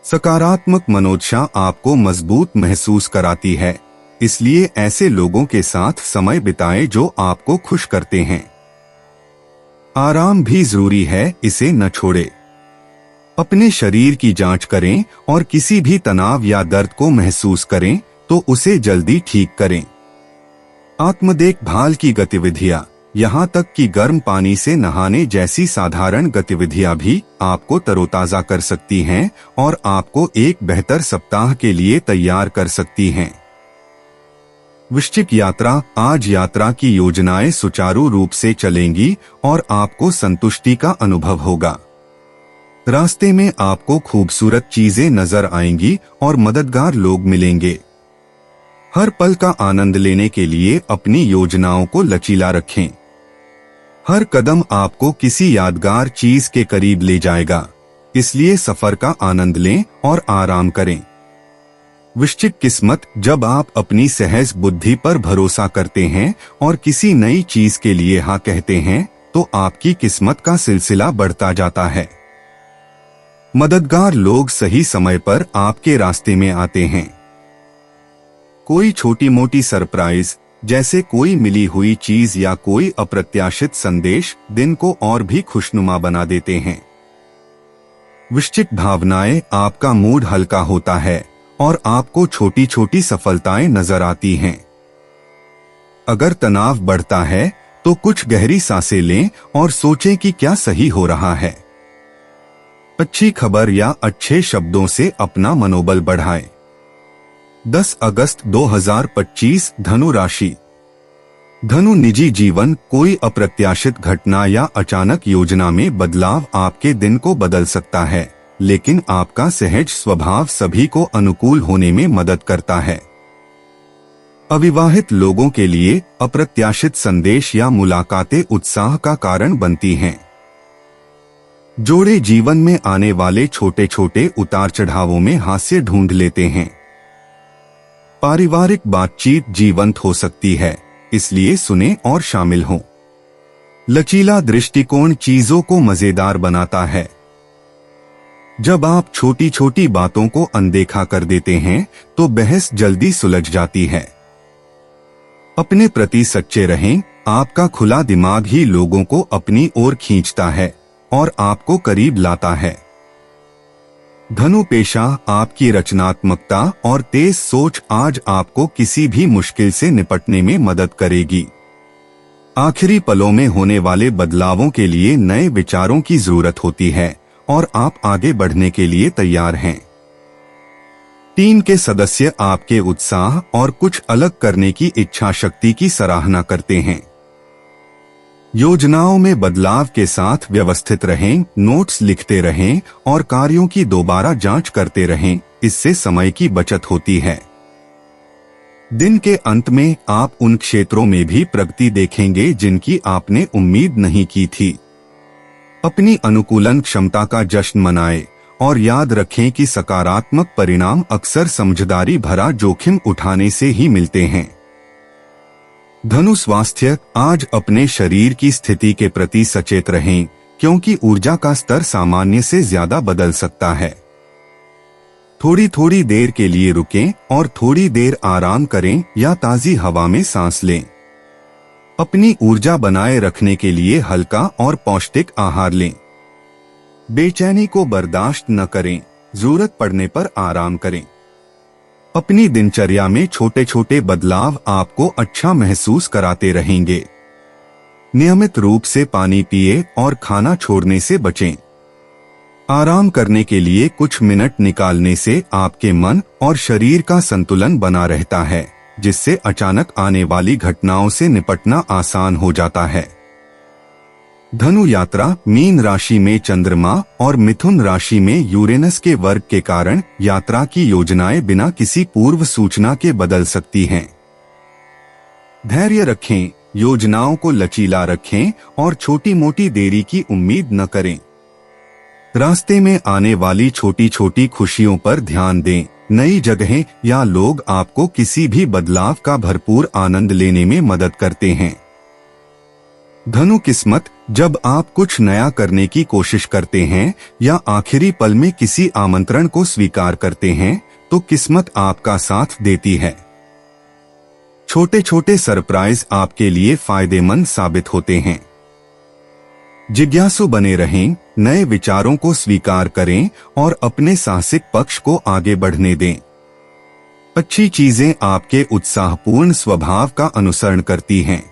सकारात्मक मनोदशा आपको मजबूत महसूस कराती है, इसलिए ऐसे लोगों के साथ समय बिताएं जो आपको खुश करते हैं। आराम भी जरूरी है, इसे न छोड़ें। अपने शरीर की जांच करें और किसी भी तनाव या दर्द को महसूस करें तो उसे जल्दी ठीक करें। आत्म देखभाल की गतिविधियां, यहाँ तक कि गर्म पानी से नहाने जैसी साधारण गतिविधियां भी आपको तरोताजा कर सकती हैं और आपको एक बेहतर सप्ताह के लिए तैयार कर सकती हैं। वृश्चिक यात्रा, आज यात्रा की योजनाएं सुचारू रूप से चलेंगी और आपको संतुष्टि का अनुभव होगा। रास्ते में आपको खूबसूरत चीजें नजर आएंगी और मददगार लोग मिलेंगे। हर पल का आनंद लेने के लिए अपनी योजनाओं को लचीला रखें। हर कदम आपको किसी यादगार चीज के करीब ले जाएगा, इसलिए सफर का आनंद लें और आराम करें। वृश्चिक किस्मत, जब आप अपनी सहज बुद्धि पर भरोसा करते हैं और किसी नई चीज के लिए हाँ कहते हैं तो आपकी किस्मत का सिलसिला बढ़ता जाता है। मददगार लोग सही समय पर आपके रास्ते में आते हैं। कोई छोटी मोटी सरप्राइज, जैसे कोई मिली हुई चीज या कोई अप्रत्याशित संदेश, दिन को और भी खुशनुमा बना देते हैं। वृश्चिक भावनाएं, आपका मूड हल्का होता है और आपको छोटी छोटी सफलताएं नजर आती हैं। अगर तनाव बढ़ता है तो कुछ गहरी सांसें लें और सोचें कि क्या सही हो रहा है। अच्छी खबर या अच्छे शब्दों से अपना मनोबल बढ़ाएं। 10 अगस्त 2025, धनु राशि। धनु, निजी जीवन, कोई अप्रत्याशित घटना या अचानक योजना में बदलाव आपके दिन को बदल सकता है, लेकिन आपका सहज स्वभाव सभी को अनुकूल होने में मदद करता है। अविवाहित लोगों के लिए अप्रत्याशित संदेश या मुलाकातें उत्साह का कारण बनती हैं। जोड़े जीवन में आने वाले छोटे छोटे उतार चढ़ावों में हास्य ढूंढ लेते हैं। पारिवारिक बातचीत जीवंत हो सकती है, इसलिए सुने और शामिल हों। लचीला दृष्टिकोण चीजों को मजेदार बनाता है। जब आप छोटी छोटी बातों को अनदेखा कर देते हैं तो बहस जल्दी सुलझ जाती है। अपने प्रति सच्चे रहें, आपका खुला दिमाग ही लोगों को अपनी ओर खींचता है और आपको करीब लाता है। धनु पेशा, आपकी रचनात्मकता और तेज सोच आज आपको किसी भी मुश्किल से निपटने में मदद करेगी। आखिरी पलों में होने वाले बदलावों के लिए नए विचारों की जरूरत होती है और आप आगे बढ़ने के लिए तैयार हैं। टीम के सदस्य आपके उत्साह और कुछ अलग करने की इच्छा शक्ति की सराहना करते हैं। योजनाओं में बदलाव के साथ व्यवस्थित रहें, नोट्स लिखते रहें और कार्यों की दोबारा जांच करते रहें, इससे समय की बचत होती है। दिन के अंत में आप उन क्षेत्रों में भी प्रगति देखेंगे जिनकी आपने उम्मीद नहीं की थी। अपनी अनुकूलन क्षमता का जश्न मनाएं और याद रखें कि सकारात्मक परिणाम अक्सर समझदारी भरा जोखिम उठाने से ही मिलते हैं। धनु स्वास्थ्य, आज अपने शरीर की स्थिति के प्रति सचेत रहें, क्योंकि ऊर्जा का स्तर सामान्य से ज्यादा बदल सकता है। थोड़ी थोड़ी देर के लिए रुकें और थोड़ी देर आराम करें या ताजी हवा में सांस लें। अपनी ऊर्जा बनाए रखने के लिए हल्का और पौष्टिक आहार लें। बेचैनी को बर्दाश्त न करें, जरूरत पड़ने पर आराम करें। अपनी दिनचर्या में छोटे छोटे बदलाव आपको अच्छा महसूस कराते रहेंगे। नियमित रूप से पानी पिए और खाना छोड़ने से बचें। आराम करने के लिए कुछ मिनट निकालने से आपके मन और शरीर का संतुलन बना रहता है, जिससे अचानक आने वाली घटनाओं से निपटना आसान हो जाता है। धनु यात्रा मीन राशि में चंद्रमा और मिथुन राशि में यूरेनस के वर्ग के कारण यात्रा की योजनाएं बिना किसी पूर्व सूचना के बदल सकती हैं। धैर्य रखें, योजनाओं को लचीला रखें और छोटी मोटी देरी की उम्मीद न करें। रास्ते में आने वाली छोटी छोटी खुशियों पर ध्यान दें। नई जगहें या लोग आपको किसी भी बदलाव का भरपूर आनंद लेने में मदद करते हैं। धनु किस्मत, जब आप कुछ नया करने की कोशिश करते हैं या आखिरी पल में किसी आमंत्रण को स्वीकार करते हैं तो किस्मत आपका साथ देती है। छोटे छोटे सरप्राइज आपके लिए फायदेमंद साबित होते हैं। जिज्ञासु बने रहें, नए विचारों को स्वीकार करें और अपने साहसिक पक्ष को आगे बढ़ने दें। अच्छी चीजें आपके उत्साहपूर्ण स्वभाव का अनुसरण करती हैं।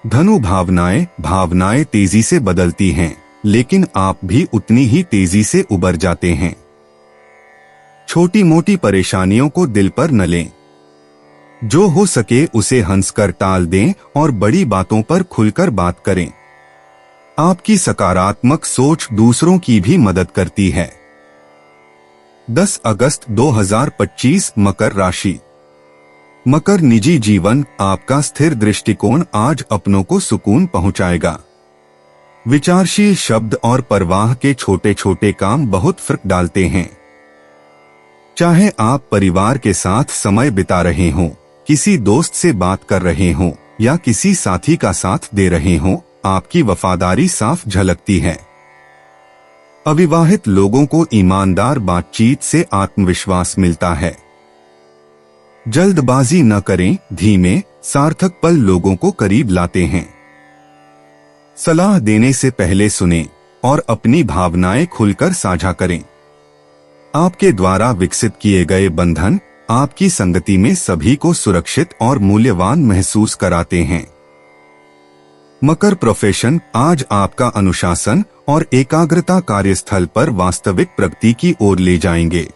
धनु भावनाएं तेजी से बदलती हैं, लेकिन आप भी उतनी ही तेजी से उबर जाते हैं। छोटी मोटी परेशानियों को दिल पर न लें। जो हो सके उसे हंसकर टाल दें और बड़ी बातों पर खुलकर बात करें। आपकी सकारात्मक सोच दूसरों की भी मदद करती है। 10 अगस्त 2025 मकर राशि। मकर निजी जीवन, आपका स्थिर दृष्टिकोण आज अपनों को सुकून पहुंचाएगा। विचारशील शब्द और परवाह के छोटे छोटे काम बहुत फर्क डालते हैं। चाहे आप परिवार के साथ समय बिता रहे हों, किसी दोस्त से बात कर रहे हों या किसी साथी का साथ दे रहे हों, आपकी वफादारी साफ झलकती है। अविवाहित लोगों को ईमानदार बातचीत से आत्मविश्वास मिलता है। जल्दबाजी न करें, धीमे सार्थक पल लोगों को करीब लाते हैं। सलाह देने से पहले सुनें और अपनी भावनाएं खुलकर साझा करें। आपके द्वारा विकसित किए गए बंधन आपकी संगति में सभी को सुरक्षित और मूल्यवान महसूस कराते हैं। मकर प्रोफेशन, आज आपका अनुशासन और एकाग्रता कार्यस्थल पर वास्तविक प्रगति की ओर ले जाएंगे।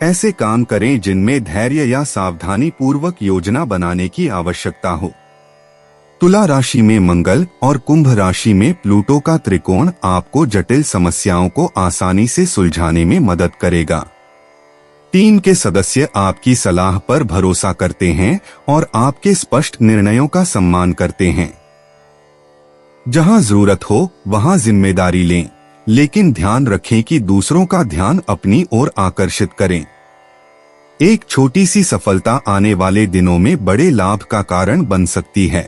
ऐसे काम करें जिनमें धैर्य या सावधानी पूर्वक योजना बनाने की आवश्यकता हो। तुला राशि में मंगल और कुंभ राशि में प्लूटो का त्रिकोण आपको जटिल समस्याओं को आसानी से सुलझाने में मदद करेगा। टीम के सदस्य आपकी सलाह पर भरोसा करते हैं और आपके स्पष्ट निर्णयों का सम्मान करते हैं। जहां जरूरत हो वहां जिम्मेदारी लें, लेकिन ध्यान रखें कि दूसरों का ध्यान अपनी ओर आकर्षित करें। एक छोटी सी सफलता आने वाले दिनों में बड़े लाभ का कारण बन सकती है।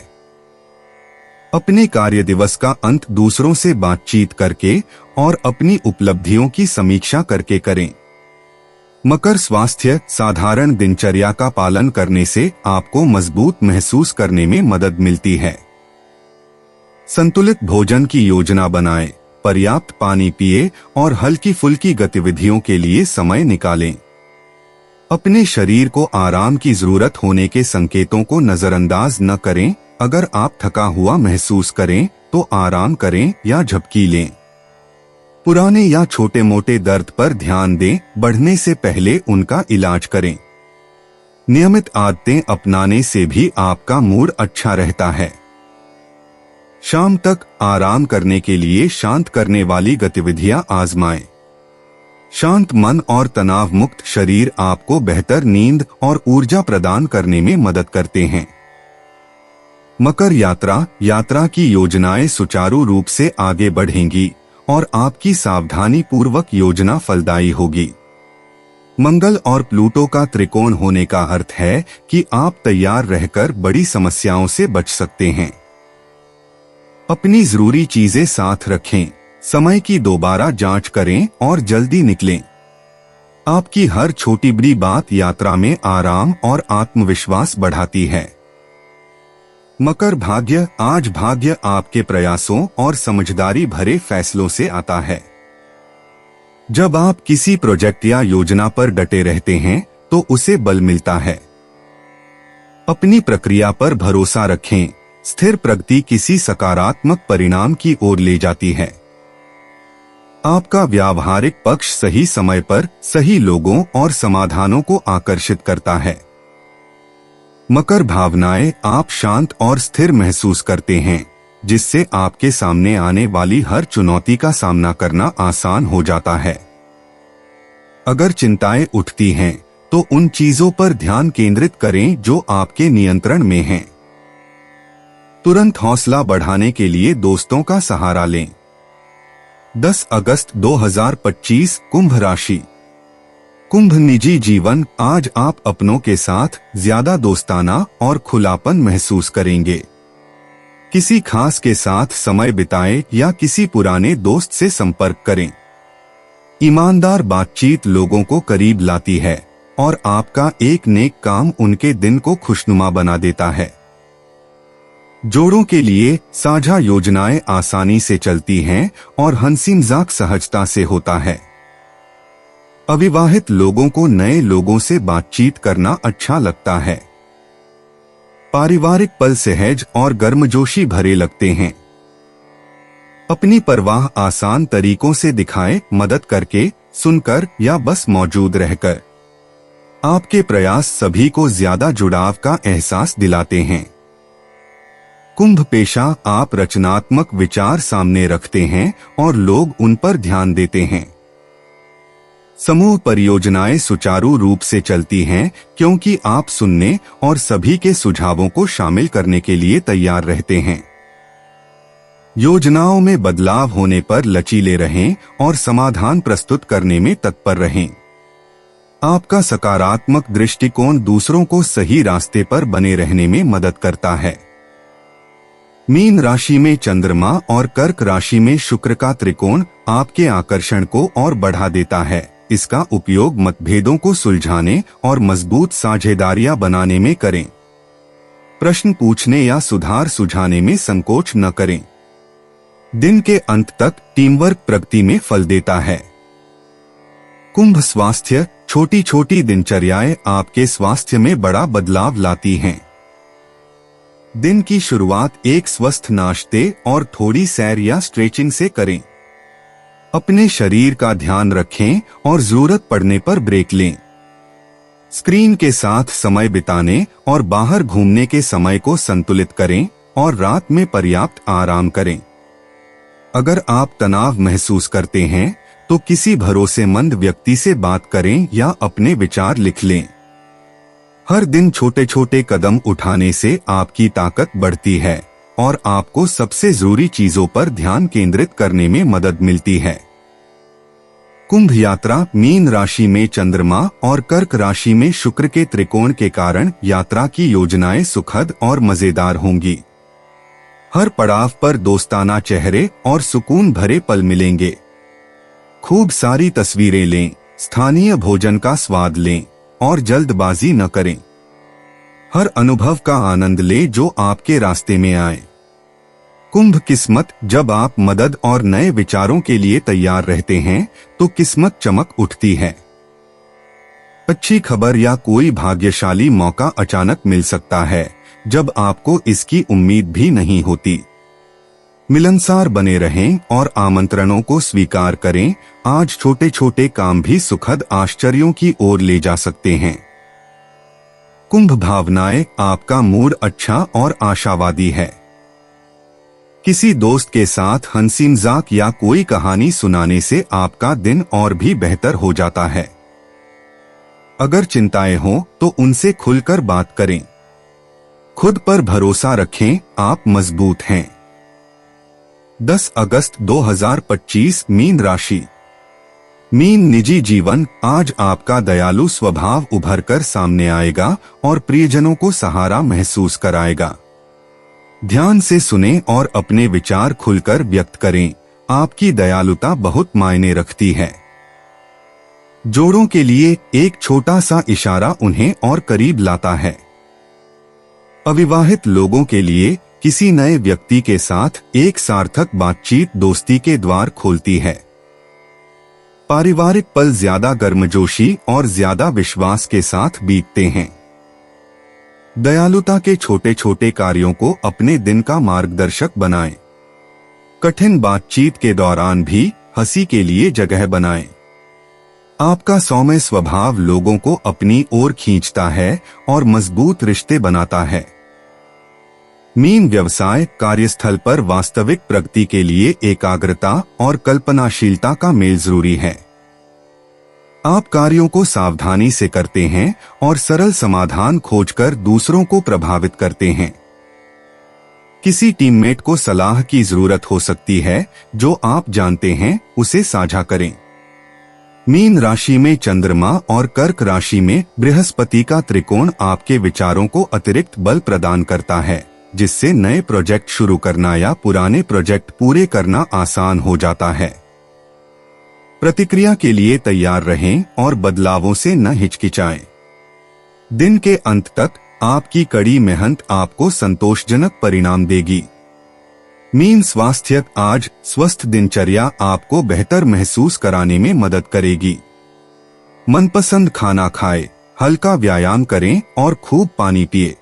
अपने कार्य दिवस का अंत दूसरों से बातचीत करके और अपनी उपलब्धियों की समीक्षा करके करें। मकर स्वास्थ्य, साधारण दिनचर्या का पालन करने से आपको मजबूत महसूस करने में मदद मिलती है। संतुलित भोजन की योजना बनाएं, पर्याप्त पानी पिए और हल्की फुल्की गतिविधियों के लिए समय निकालें। अपने शरीर को आराम की जरूरत होने के संकेतों को नजरअंदाज न करें। अगर आप थका हुआ महसूस करें तो आराम करें या झपकी लें। पुराने या छोटे मोटे दर्द पर ध्यान दें, बढ़ने से पहले उनका इलाज करें। नियमित आदतें अपनाने से भी आपका मूड अच्छा रहता है। शाम तक आराम करने के लिए शांत करने वाली गतिविधियां आजमाएं। शांत मन और तनाव मुक्त शरीर आपको बेहतर नींद और ऊर्जा प्रदान करने में मदद करते हैं। मकर यात्रा की योजनाएं सुचारू रूप से आगे बढ़ेंगी और आपकी सावधानी पूर्वक योजना फलदायी होगी। मंगल और प्लूटो का त्रिकोण होने का अर्थ है कि आप तैयार रहकर बड़ी समस्याओं से बच सकते हैं। अपनी जरूरी चीजें साथ रखें, समय की दोबारा जांच करें और जल्दी निकलें। आपकी हर छोटी बड़ी बात यात्रा में आराम और आत्मविश्वास बढ़ाती है। मकर भाग्य, आज भाग्य आपके प्रयासों और समझदारी भरे फैसलों से आता है। जब आप किसी प्रोजेक्ट या योजना पर डटे रहते हैं तो उसे बल मिलता है। अपनी प्रक्रिया पर भरोसा रखें, स्थिर प्रगति किसी सकारात्मक परिणाम की ओर ले जाती है। आपका व्यावहारिक पक्ष सही समय पर सही लोगों और समाधानों को आकर्षित करता है। मकर भावनाएं, आप शांत और स्थिर महसूस करते हैं। जिससे आपके सामने आने वाली हर चुनौती का सामना करना आसान हो जाता है। अगर चिंताएं उठती हैं, तो उन चीजों पर ध्यान केंद्रित करें जो आपके नियंत्रण में हैं। तुरंत हौसला बढ़ाने के लिए दोस्तों का सहारा लें। 10 अगस्त 2025 कुंभ राशि। कुंभ निजी जीवन। आज आप अपनों के साथ ज्यादा दोस्ताना और खुलापन महसूस करेंगे। किसी खास के साथ समय बिताएं या किसी पुराने दोस्त से संपर्क करें। ईमानदार बातचीत लोगों को करीब लाती है और आपका एक नेक काम उनके दिन को खुशनुमा बना देता है। जोड़ों के लिए साझा योजनाएं आसानी से चलती हैं और हंसी मजाक सहजता से होता है। अविवाहित लोगों को नए लोगों से बातचीत करना अच्छा लगता है। पारिवारिक पल सहज और गर्मजोशी भरे लगते हैं। अपनी परवाह आसान तरीकों से दिखाएं, मदद करके, सुनकर या बस मौजूद रहकर। आपके प्रयास सभी को ज्यादा जुड़ाव का एहसास दिलाते हैं। कुंभ पेशा। आप रचनात्मक विचार सामने रखते हैं और लोग उन पर ध्यान देते हैं। समूह परियोजनाएं सुचारू रूप से चलती हैं क्योंकि आप सुनने और सभी के सुझावों को शामिल करने के लिए तैयार रहते हैं। योजनाओं में बदलाव होने पर लचीले रहें और समाधान प्रस्तुत करने में तत्पर रहें। आपका सकारात्मक दृष्टिकोण दूसरों को सही रास्ते पर बने रहने में मदद करता है। मीन राशि में चंद्रमा और कर्क राशि में शुक्र का त्रिकोण आपके आकर्षण को और बढ़ा देता है। इसका उपयोग मतभेदों को सुलझाने और मजबूत साझेदारियां बनाने में करें। प्रश्न पूछने या सुधार सुझाने में संकोच न करें। दिन के अंत तक टीमवर्क प्रगति में फल देता है। कुंभ स्वास्थ्य। छोटी छोटी दिनचर्याएं आपके स्वास्थ्य में बड़ा बदलाव लाती हैं। दिन की शुरुआत एक स्वस्थ नाश्ते और थोड़ी सैर या स्ट्रेचिंग से करें। अपने शरीर का ध्यान रखें और जरूरत पड़ने पर ब्रेक लें। स्क्रीन के साथ समय बिताने और बाहर घूमने के समय को संतुलित करें और रात में पर्याप्त आराम करें। अगर आप तनाव महसूस करते हैं तो किसी भरोसेमंद व्यक्ति से बात करें या अपने विचार लिख लें। हर दिन छोटे छोटे कदम उठाने से आपकी ताकत बढ़ती है और आपको सबसे जरूरी चीजों पर ध्यान केंद्रित करने में मदद मिलती है। कुंभ यात्रा। मीन राशि में चंद्रमा और कर्क राशि में शुक्र के त्रिकोण के कारण यात्रा की योजनाएं सुखद और मजेदार होंगी। हर पड़ाव पर दोस्ताना चेहरे और सुकून भरे पल मिलेंगे। खूब सारी तस्वीरें लें, स्थानीय भोजन का स्वाद लें और जल्दबाजी न करें। हर अनुभव का आनंद लें जो आपके रास्ते में आए। कुंभ किस्मत। जब आप मदद और नए विचारों के लिए तैयार रहते हैं तो किस्मत चमक उठती है। अच्छी खबर या कोई भाग्यशाली मौका अचानक मिल सकता है जब आपको इसकी उम्मीद भी नहीं होती। मिलनसार बने रहें और आमंत्रणों को स्वीकार करें। आज छोटे छोटे काम भी सुखद आश्चर्यों की ओर ले जा सकते हैं। कुंभ भावनाएं। आपका मूड अच्छा और आशावादी है। किसी दोस्त के साथ हंसी मजाक या कोई कहानी सुनाने से आपका दिन और भी बेहतर हो जाता है। अगर चिंताएं हों तो उनसे खुलकर बात करें। खुद पर भरोसा रखें, आप मजबूत हैं। 10 अगस्त 2025 मीन राशि। मीन निजी जीवन। आज आपका दयालु स्वभाव उभरकर सामने आएगा और प्रियजनों को सहारा महसूस कराएगा। ध्यान से सुनें और अपने विचार खुलकर व्यक्त करें। आपकी दयालुता बहुत मायने रखती है। जोड़ों के लिए एक छोटा सा इशारा उन्हें और करीब लाता है। अविवाहित लोगों के लिए किसी नए व्यक्ति के साथ एक सार्थक बातचीत दोस्ती के द्वार खोलती है। पारिवारिक पल ज्यादा गर्मजोशी और ज्यादा विश्वास के साथ बीतते हैं। दयालुता के छोटे छोटे कार्यों को अपने दिन का मार्गदर्शक बनाएं। कठिन बातचीत के दौरान भी हंसी के लिए जगह बनाएं। आपका सौम्य स्वभाव लोगों को अपनी ओर खींचता है और मजबूत रिश्ते बनाता है। मीन व्यवसाय कार्यस्थल पर वास्तविक प्रगति के लिए एकाग्रता और कल्पनाशीलता का मेल जरूरी है। आप कार्यों को सावधानी से करते हैं और सरल समाधान खोजकर दूसरों को प्रभावित करते हैं। किसी टीममेट को सलाह की जरूरत हो सकती है, जो आप जानते हैं उसे साझा करें। मीन राशि में चंद्रमा और कर्क राशि में बृहस्पति का त्रिकोण आपके विचारों को अतिरिक्त बल प्रदान करता है, जिससे नए प्रोजेक्ट शुरू करना या पुराने प्रोजेक्ट पूरे करना आसान हो जाता है। प्रतिक्रिया के लिए तैयार रहें और बदलावों से न हिचकिचाएं। दिन के अंत तक आपकी कड़ी मेहनत आपको संतोषजनक परिणाम देगी। मीन स्वास्थ्य आज स्वस्थ दिनचर्या आपको बेहतर महसूस कराने में मदद करेगी। मनपसंद खाना खाएं, हल्का व्यायाम करें और खूब पानी पिए।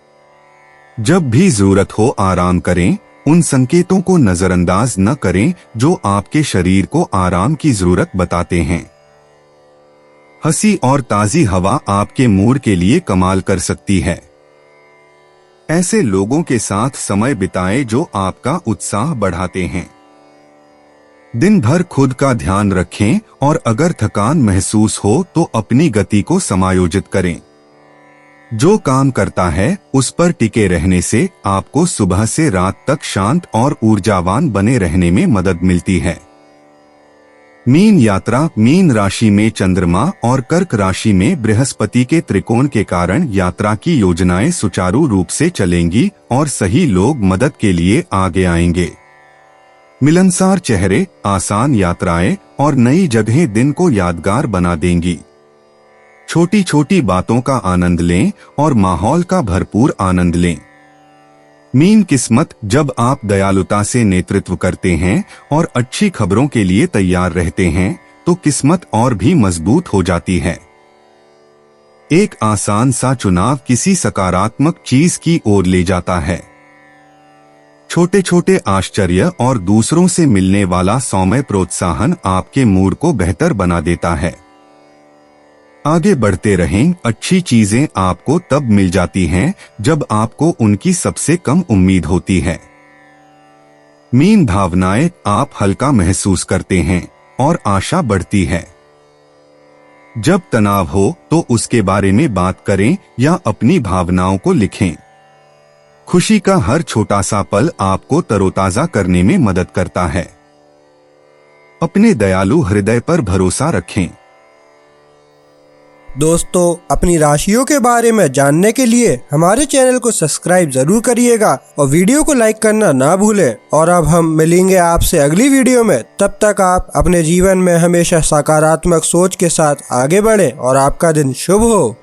जब भी जरूरत हो आराम करें, उन संकेतों को नजरअंदाज न करें जो आपके शरीर को आराम की जरूरत बताते हैं। हंसी और ताजी हवा आपके मूड के लिए कमाल कर सकती है। ऐसे लोगों के साथ समय बिताएं जो आपका उत्साह बढ़ाते हैं। दिन भर खुद का ध्यान रखें और अगर थकान महसूस हो तो अपनी गति को समायोजित करें। जो काम करता है उस पर टिके रहने से आपको सुबह से रात तक शांत और ऊर्जावान बने रहने में मदद मिलती है। मीन यात्रा मीन राशि में चंद्रमा और कर्क राशि में बृहस्पति के त्रिकोण के कारण यात्रा की योजनाएं सुचारू रूप से चलेंगी और सही लोग मदद के लिए आगे आएंगे। मिलनसार चेहरे, आसान यात्राएं और नई जगहें दिन को यादगार बना देंगी। छोटी छोटी बातों का आनंद लें और माहौल का भरपूर आनंद लें। मीन किस्मत जब आप दयालुता से नेतृत्व करते हैं और अच्छी खबरों के लिए तैयार रहते हैं तो किस्मत और भी मजबूत हो जाती है। एक आसान सा चुनाव किसी सकारात्मक चीज की ओर ले जाता है। छोटे छोटे आश्चर्य और दूसरों से मिलने वाला सौम्य प्रोत्साहन आपके मूड को बेहतर बना देता है। आगे बढ़ते रहें, अच्छी चीजें आपको तब मिल जाती हैं जब आपको उनकी सबसे कम उम्मीद होती है। मीन भावनाएं आप हल्का महसूस करते हैं और आशा बढ़ती है। जब तनाव हो तो उसके बारे में बात करें या अपनी भावनाओं को लिखें। खुशी का हर छोटा सा पल आपको तरोताजा करने में मदद करता है। अपने दयालु हृदय पर भरोसा रखें। दोस्तों, अपनी राशियों के बारे में जानने के लिए हमारे चैनल को सब्सक्राइब जरूर करिएगा और वीडियो को लाइक करना ना भूलें। और अब हम मिलेंगे आपसे अगली वीडियो में। तब तक आप अपने जीवन में हमेशा सकारात्मक सोच के साथ आगे बढ़ें और आपका दिन शुभ हो।